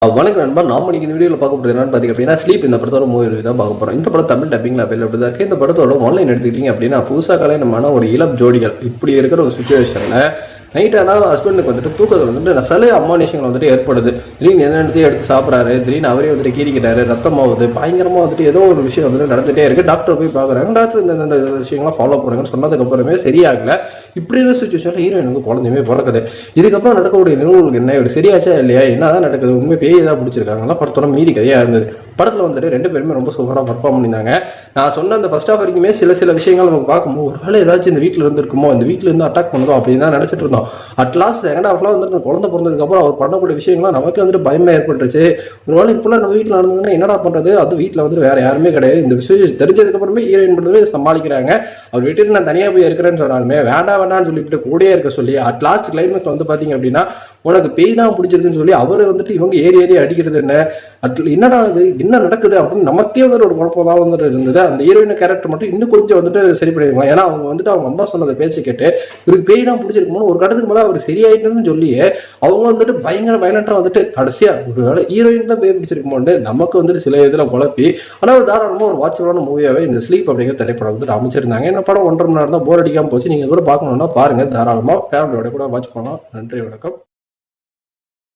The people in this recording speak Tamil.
வணக்கம் நண்பா. நாம இன்னைக்கு இந்த வீடியோவில் பார்க்க போகிறது என்னன்னு பார்த்தீங்க அப்படின்னா ஸ்லீப் இந்த படத்தோட மூவி ரிவ்யூ தான் பார்க்க போகிறோம். இந்த படம் தமிழ் டப்பிங்ல அவைலபிள் தான் இருக்கு. இந்த படத்தோட ஆன்லைன் எடுத்துக்கிட்டீங்க அப்படின்னா புதுசாக கல்யாணமான ஒரு இளம் ஜோடிகள் இப்படி இருக்கிற ஒரு சுச்சுவேஷனில் நைட் ஆனால் ஹஸ்பண்டுக்கு வந்துட்டு தூக்கத்தில் வந்துட்டு சில அமானுஷங்கள் வந்துட்டு ஏற்படுது. திடீர்னு என்னென்னத்தையும் எடுத்து சாப்பிட்றாரு, திடீர்னு அவரே வந்துட்டு கீறிக்கிட்டாரு, ரத்தமாகுது, பயங்கரமாக வந்துட்டு ஏதோ ஒரு விஷயம் வந்துட்டு நடந்துகிட்டே இருக்கு. டாக்டர் போய் பார்க்குறாங்க. டாக்டர் இந்த விஷயங்கள்லாம் ஃபாலோ பண்ணுங்கன்னு சொன்னதுக்கப்புறமே சரியாகல. இப்படி இருக்கிற சுச்சுவேஷனில் ஹீரோயினுக்கு குழந்தையுமே பிறக்குது. இதுக்கப்புறம் நடக்கக்கூடிய நிகழ்வுகளுக்கு என்ன இவர் சரியாச்சா இல்லையா, என்னதான் நடக்குது, உண்மை பேய் ஏதாவது பிடிச்சிருக்காங்களா, படத்தோட மீதி கதையாக இருந்தது. படத்தில் வந்துட்டு ரெண்டு பேருமே ரொம்ப சூப்பராக பர்ஃபார்ம் பண்ணியிருந்தாங்க. நான் சொன்ன அந்த ஃபர்ஸ்ட் ஹாஃப் வரைக்குமே சில விஷயங்கள் நமக்கு பார்க்கும்போது ஒரு வேலை ஏதாச்சும் இந்த வீட்டில் இருந்திருக்குமோ, இந்த வீட்டில் இருந்து அட்டாக் பண்ணுதோ அப்படின்னு தான் நினச்சிட்டு இருந்தோம். அட்லாஸ்ட் செகண்ட் ஹாஃப்லாம் வந்துட்டு குழந்தை பிறந்ததுக்கப்புறம் அவர் பண்ணக்கூடிய விஷயங்கள்லாம் நமக்கு வந்துட்டு பயமே ஏற்பட்டுருச்சு. ஒரு வேலை இப்பெல்லாம் நம்ம வீட்டில் நடந்ததுன்னா என்னடா பண்ணுறது, அது வீட்டில் வந்துட்டு வேற யாருமே கிடையாது. இந்த விஷயம் தெரிஞ்சதுக்கப்புறமே ஹீரோயின் பண்ணுறது சமாளிக்கிறாங்க. அவர் வீட்டுக்கு நான் தனியாக போய் இருக்கிறேன்னு சொன்னாலுமே வேண்டாம்னு சொல்லிட்டு கூடயே இருக்க சொல்லி அட்லாஸ்ட் கிளைமேக்ஸ் வந்து பார்த்தீங்க அப்படின்னா உனக்கு பேய் தான் பிடிச்சிருக்குன்னு சொல்லி அவர் வந்துட்டு இவங்க ஏறி அடிக்கிறது என்னடா இது என்ன நடக்குது அப்படின்னு நமக்கே வந்து ஒரு குழப்பம் தான் வந்துட்டு இருந்தது. அந்த ஹீரோயின் கேரக்டர் மட்டும் இன்னும் கொஞ்சம் வந்துட்டு சரி பண்ணிருக்கலாம். ஏன்னா அவங்க வந்துட்டு அவங்க அம்மா சொன்னதை பேச்சு கேட்டு இவருக்கு பேய் தான் பிடிச்சிருக்குமோ ஒரு கட்டத்துக்கு மேலே அவர் சரியாயிட்டுன்னு சொல்லி அவங்க வந்துட்டு பயங்கர வயலண்டா வந்துட்டு கடைசியா ஒரு வேலை ஹீரோயின் தான் பேய் பிடிச்சிருக்குமோன்னு நமக்கு வந்துட்டு சில இதுல குழப்பி ஆனால் ஒரு தாராளமாக ஒரு வாட்சபிளான மூவியாவே இந்த ஸ்லீப் அப்படிங்கிற திரைப்படம் வந்துட்டு அமைச்சிருந்தாங்க. என்ன படம் 1.5 மணி நேரம் தான், போர் அடிக்காம போச்சு. நீங்க கூட பார்க்கணும்னா பாருங்க, தாராளமா ஃபேமிலியோட கூட வாட்ச் பண்ணலாம். நன்றி, வணக்கம்.